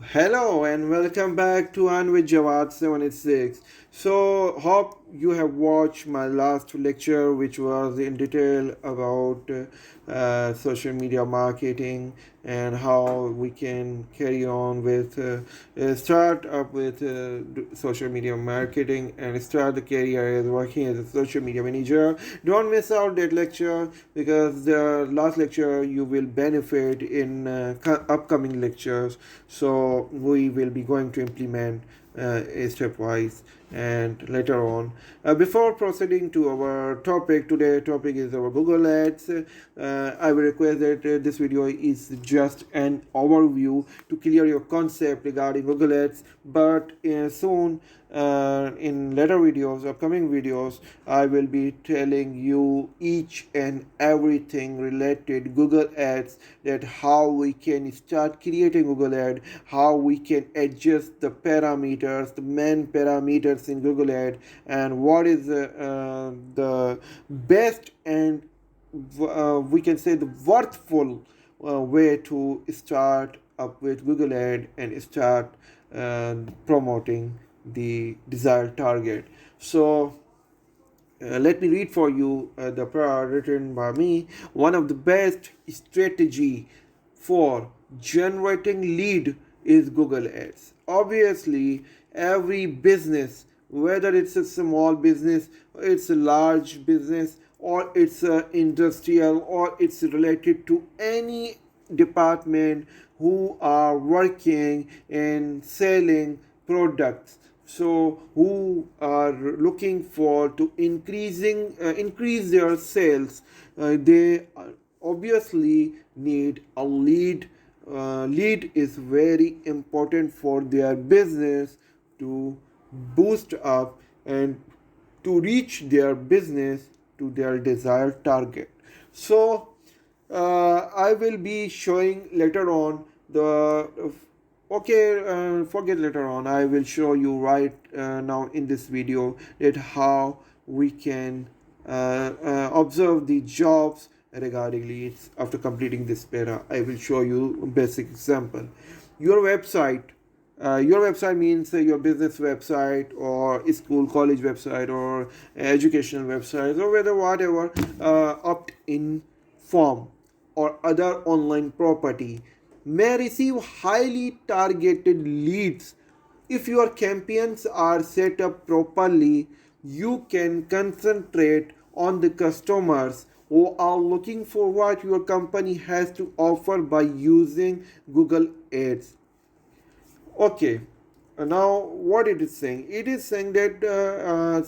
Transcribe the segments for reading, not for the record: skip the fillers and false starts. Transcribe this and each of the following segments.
Hello and welcome back to On with Jawad 786. So, hope you have watched my last lecture, which was in detail about social media marketing and how we can carry on with start up with social media marketing and start the career as working as a social media manager. Don't miss out that lecture because the last lecture you will benefit in upcoming lectures. So we will be going to implement stepwise and later on. Before proceeding to our topic, today topic is our Google Ads. I will request that this video is just an overview to clear your concept regarding Google Ads, but soon in later videos, upcoming videos, I will be telling you each and everything related Google Ads, that how we can start creating Google Ad, how we can adjust the parameters, the main parameters in Google Ad, and what is the best and we can say the worthful way to start up with Google Ad and start promoting the desired target. So let me read for you the prayer written by me. One of the best strategy for generating lead is Google Ads. Obviously, every business, whether it's a small business, it's a large business, or it's a industrial, or it's related to any department who are working in selling products, so who are looking for to increase their sales, they obviously need a lead. Lead is very important for their business to boost up and to reach their business to their desired target. So I will be showing later on the okay, forget later on. I will show you right now in this video that how we can observe the jobs regarding leads after completing this para. I will show you a basic example. Your website. Your website means your business website or school, college website or educational website or whether whatever opt-in form or other online property may receive highly targeted leads. If your campaigns are set up properly, you can concentrate on the customers who are looking for what your company has to offer by using Google Ads. Okay, now what it is saying? It is saying that,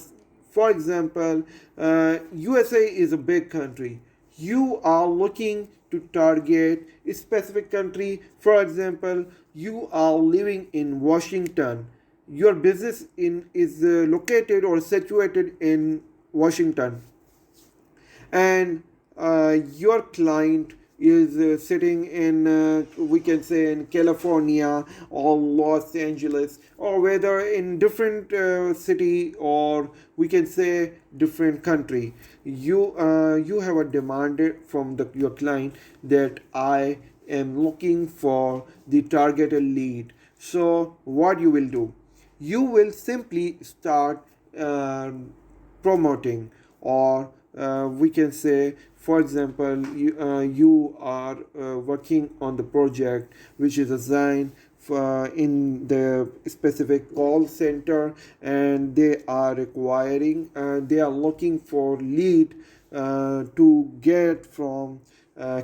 for example, USA is a big country. You are looking to target a specific country. For example, you are living in Washington. Your business is located or situated in Washington, and your client is sitting in we can say in California or Los Angeles, or whether in different city, or we can say different country. You have a demand from your client that I am looking for the targeted lead. So what you will do, you will simply start promoting, or we can say, for example, you are working on the project which is assigned in the specific call center, and they are requiring they are looking for lead to get from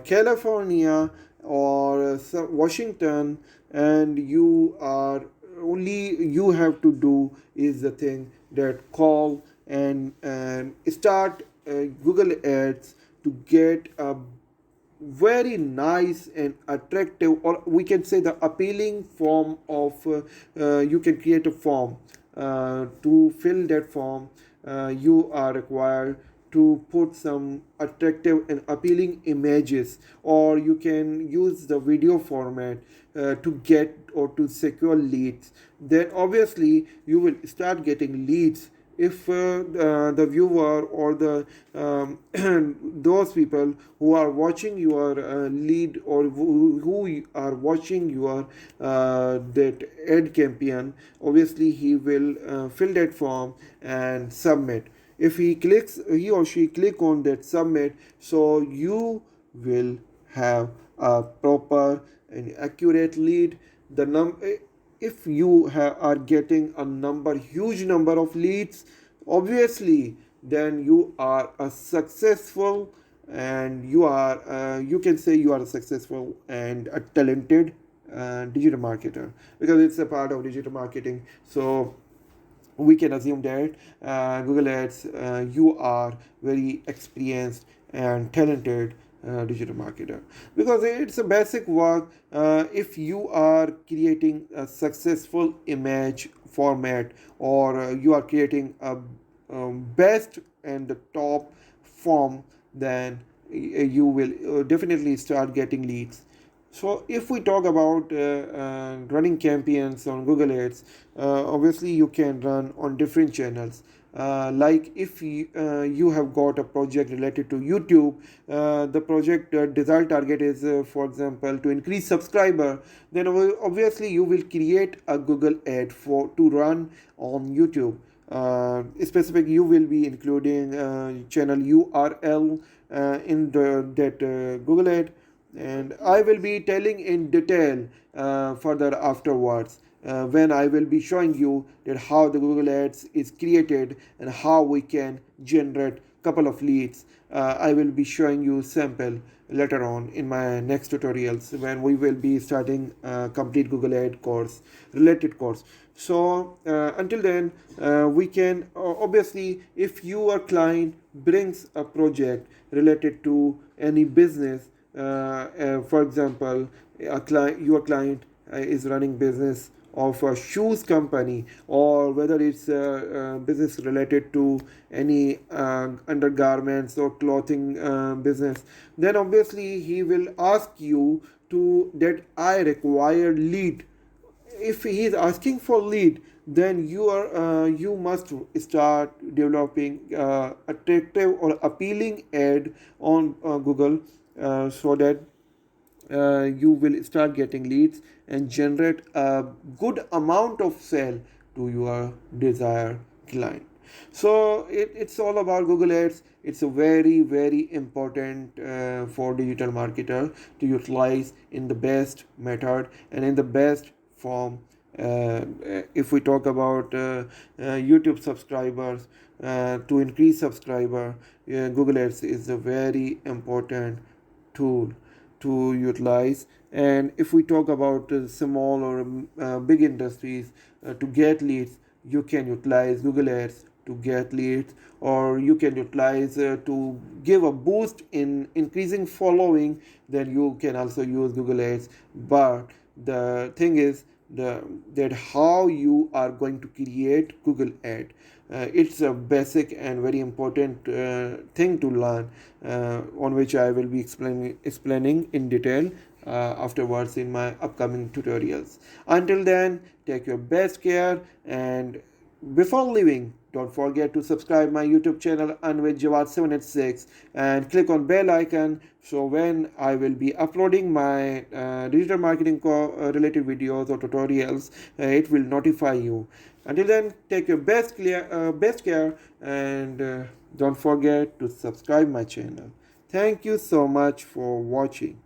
California or Washington, and you are only you have to do is the thing that call and start Google Ads to get a very nice and attractive, or we can say the appealing form of you can create a form. To fill that form, you are required to put some attractive and appealing images, or you can use the video format to get or to secure leads. Then obviously you will start getting leads if the viewer or the those people who are watching your lead, or who are watching your that ad campaign, obviously he will fill that form and submit. If he or she click on that submit, so you will have a proper and accurate lead. The if you are getting a huge number of leads, obviously then you are a successful, and you can say you are a successful and a talented digital marketer, because it's a part of digital marketing. So we can assume that Google Ads, you are very experienced and talented digital marketer, because it's a basic work. If you are creating a successful image format, or you are creating a best and the top form, then you will definitely start getting leads. So if we talk about running campaigns on Google Ads, obviously you can run on different channels. Like if you have got a project related to YouTube, the project desired target is, for example, to increase subscriber, then obviously you will create a Google ad for to run on YouTube. Specific, you will be including channel URL in that Google ad, and I will be telling in detail further afterwards, when I will be showing you that how the Google Ads is created and how we can generate couple of leads. I will be showing you sample later on in my next tutorials, when we will be starting complete Google Ad course, related course. So until then, we can obviously, if your client brings a project related to any business, for example, your client is running business of a shoes company, or whether it's a business related to any undergarments or clothing business, then obviously he will ask you to that I require lead. If he is asking for lead, then you must start developing attractive or appealing ad on Google, so that you will start getting leads and generate a good amount of sale to your desired client. So it's all about Google Ads. It's a very, very important for digital marketer to utilize in the best method and in the best form. If we talk about YouTube subscribers, to increase subscriber, Google Ads is a very important tool to utilize. And if we talk about small or big industries, to get leads, you can utilize Google Ads to get leads, or you can utilize to give a boost in increasing following, then you can also use Google Ads. But the thing is, that how you are going to create Google Ad, it's a basic and very important thing to learn, on which I will be explaining in detail afterwards in my upcoming tutorials. Until then, take your best care, and before leaving, don't forget to subscribe my YouTube channel Anved Jawad 786, and click on bell icon, so when I will be uploading my digital marketing related videos or tutorials, it will notify you. Until then, take your best care, and don't forget to subscribe my channel. Thank you so much for watching.